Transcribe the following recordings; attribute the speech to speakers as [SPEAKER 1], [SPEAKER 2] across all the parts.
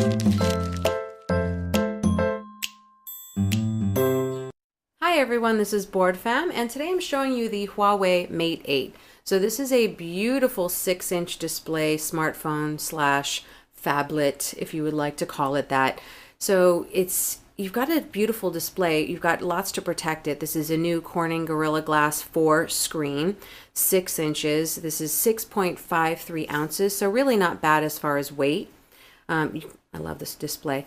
[SPEAKER 1] Hi everyone, this is BoardFam, and today I'm showing you the Huawei Mate 8. So this is a beautiful 6-inch display smartphone slash phablet, if you would like to call it that. So you've got a beautiful display. You've got lots to protect it. This is a new Corning Gorilla Glass 4 screen, 6 inches. This is 6.53 ounces, so really not bad as far as weight. I love this display.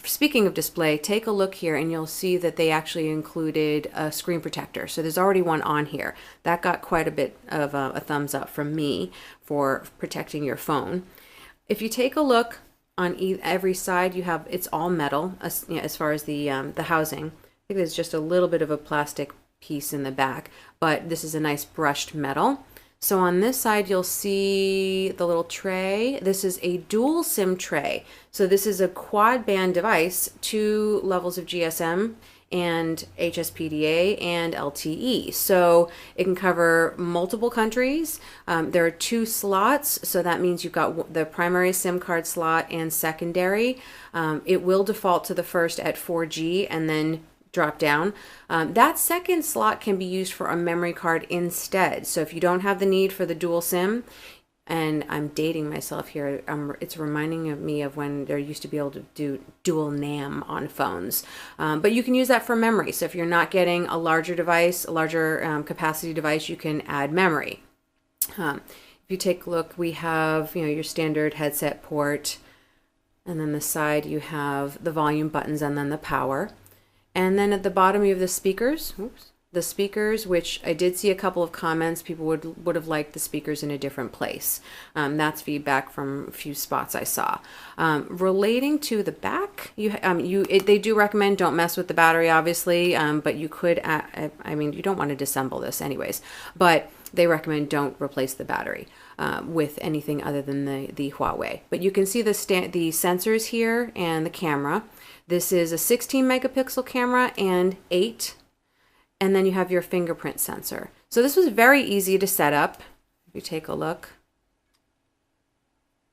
[SPEAKER 1] Speaking of display, take a look here and you'll see that they actually included a screen protector. So there's already one on here. That got quite a bit of a thumbs up from me for protecting your phone. If you take a look on every side, it's all metal as far as the housing. I think there's just a little bit of a plastic piece in the back, but this is a nice brushed metal. So on this side, you'll see the little tray. This is a dual SIM tray. So this is a quad band device, 2 levels of GSM and HSPDA and LTE. So it can cover multiple countries. There are 2 slots, so that means you've got the primary SIM card slot and secondary. It will default to the first at 4G and then drop down. That second slot can be used for a memory card instead. So if you don't have the need for the dual SIM, and I'm dating myself here, it's reminding me of when there used to be able to do dual NAM on phones. But you can use that for memory. So if you're not getting a larger device, a larger capacity device, you can add memory. If you take a look, we have your standard headset port, and then the side you have the volume buttons and then the power. And then at the bottom you have the speakers. The speakers, which I did see a couple of comments, people would have liked the speakers in a different place. That's feedback from a few spots I saw. Relating to the back, they do recommend don't mess with the battery, obviously, but you could, you don't want to disassemble this anyways, but they recommend don't replace the battery with anything other than the Huawei. But you can see the sensors here and the camera. This is a 16 megapixel camera and 8. And then you have your fingerprint sensor. So this was very easy to set up. If you take a look,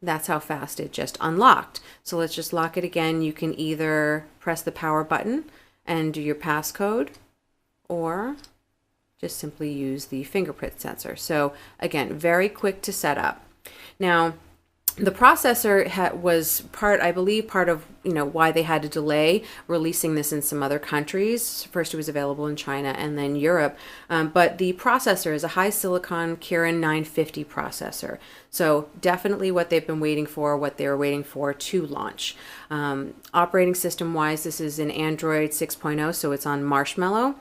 [SPEAKER 1] that's how fast it just unlocked. So let's just lock it again. You can either press the power button and do your passcode, or just simply use the fingerprint sensor. So again, very quick to set up. Now, the processor was I believe part of why they had to delay releasing this in some other countries. First it was available in China and then Europe. But the processor is a high silicon Kirin 950 processor. So definitely what they've been waiting for, what they were waiting for to launch. Operating system wise, this is an Android 6.0, so it's on Marshmallow.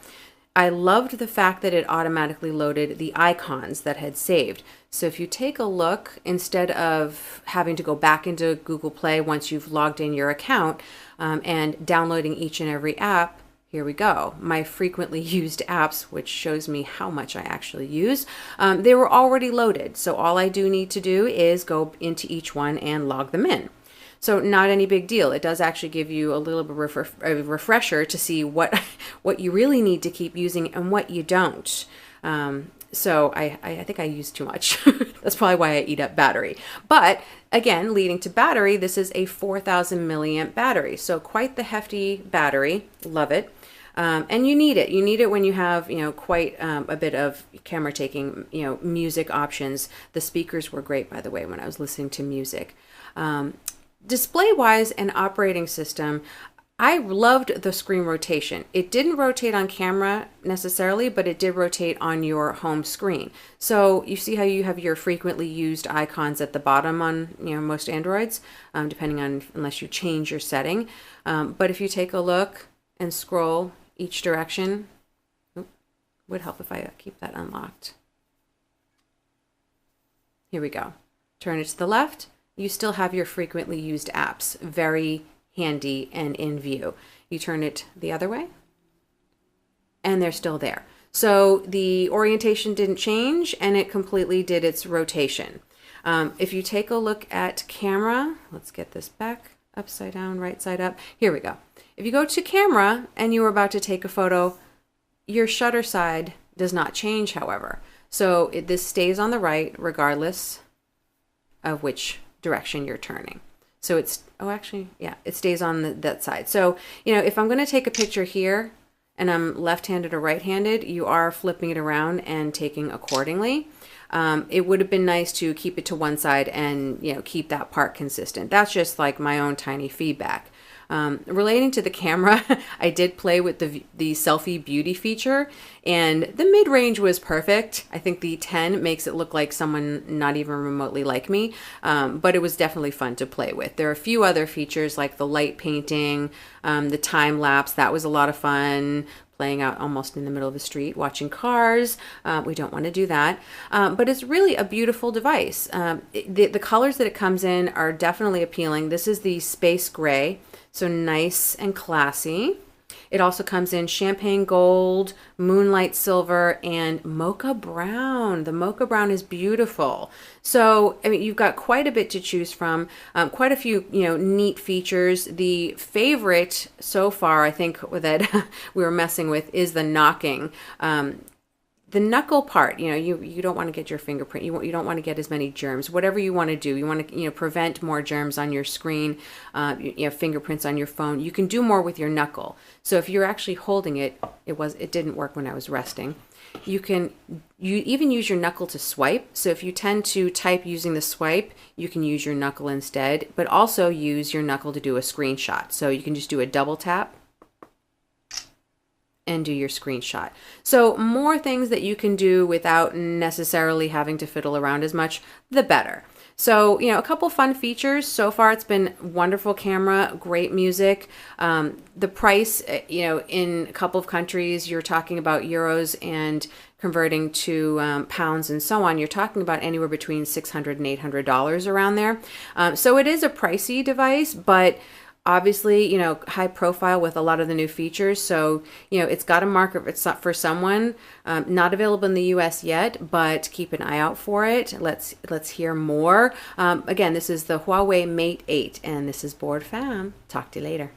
[SPEAKER 1] I loved the fact that it automatically loaded the icons that had saved. So if you take a look, instead of having to go back into Google Play once you've logged in your account and downloading each and every app, here we go. My frequently used apps, which shows me how much I actually use, they were already loaded. So all I do need to do is go into each one and log them in. So not any big deal. It does actually give you a little bit of a refresher to see what you really need to keep using and what you don't. So I think I use too much. That's probably why I eat up battery. But again, leading to battery, this is a 4,000 milliamp battery. So quite the hefty battery. Love it. And you need it. You need it when you have, quite a bit of camera taking, music options. The speakers were great, by the way, when I was listening to music. Display-wise and operating system, I loved the screen rotation. It didn't rotate on camera necessarily, but it did rotate on your home screen. So you see how you have your frequently used icons at the bottom on most Androids, depending on unless you change your setting. But if you take a look and scroll each direction, would help if I keep that unlocked. Here we go. Turn it to the left. You still have your frequently used apps, very handy and in view. You turn it the other way, and they're still there. So the orientation didn't change, and it completely did its rotation. If you take a look at camera, let's get this back upside down, right side up. Here we go. If you go to camera and you were about to take a photo, your shutter side does not change, however. So this stays on the right regardless of which direction you're turning. So it's, oh, actually, yeah, it stays on that side. So, you know, if I'm going to take a picture here and I'm left-handed or right-handed, you are flipping it around and taking accordingly. It would have been nice to keep it to one side and, you know, keep that part consistent. That's just like my own tiny feedback. Relating to the camera, I did play with the selfie beauty feature, and the mid-range was perfect. I think the 10 makes it look like someone not even remotely like me, but it was definitely fun to play with. There are a few other features like the light painting, the time lapse. That was a lot of fun. Playing out almost in the middle of the street, watching cars. We don't want to do that. But it's really a beautiful device. The colors that it comes in are definitely appealing. This is the space gray, so nice and classy. It also comes in champagne gold, moonlight silver, and mocha brown. The mocha brown is beautiful. So, I mean, you've got quite a bit to choose from, quite a few, you know, neat features. The favorite so far, I think, that we were messing with is the knocking. The knuckle part, you know, you don't want to get your fingerprint. You don't want to get as many germs. Whatever you want to do, you want to, you know, prevent more germs on your screen, you know, fingerprints on your phone. You can do more with your knuckle. So if you're actually holding it, it didn't work when I was resting. You even use your knuckle to swipe. So if you tend to type using the swipe, you can use your knuckle instead, but also use your knuckle to do a screenshot. So you can just do a double tap and do your screenshot. So more things that you can do without necessarily having to fiddle around as much, the better. So, you know, a couple fun features. So far, it's been wonderful camera, great music. The price, you know, in a couple of countries, you're talking about euros, and converting to pounds and so on, you're talking about anywhere between $600 and $800 around there. So it is a pricey device, but obviously, you know, high profile with a lot of the new features. So, you know, it's got a market for someone. Not available in the US yet, but keep an eye out for it. Let's hear more. Again, this is the Huawei Mate 8, and this is Board Fam. Talk to you later.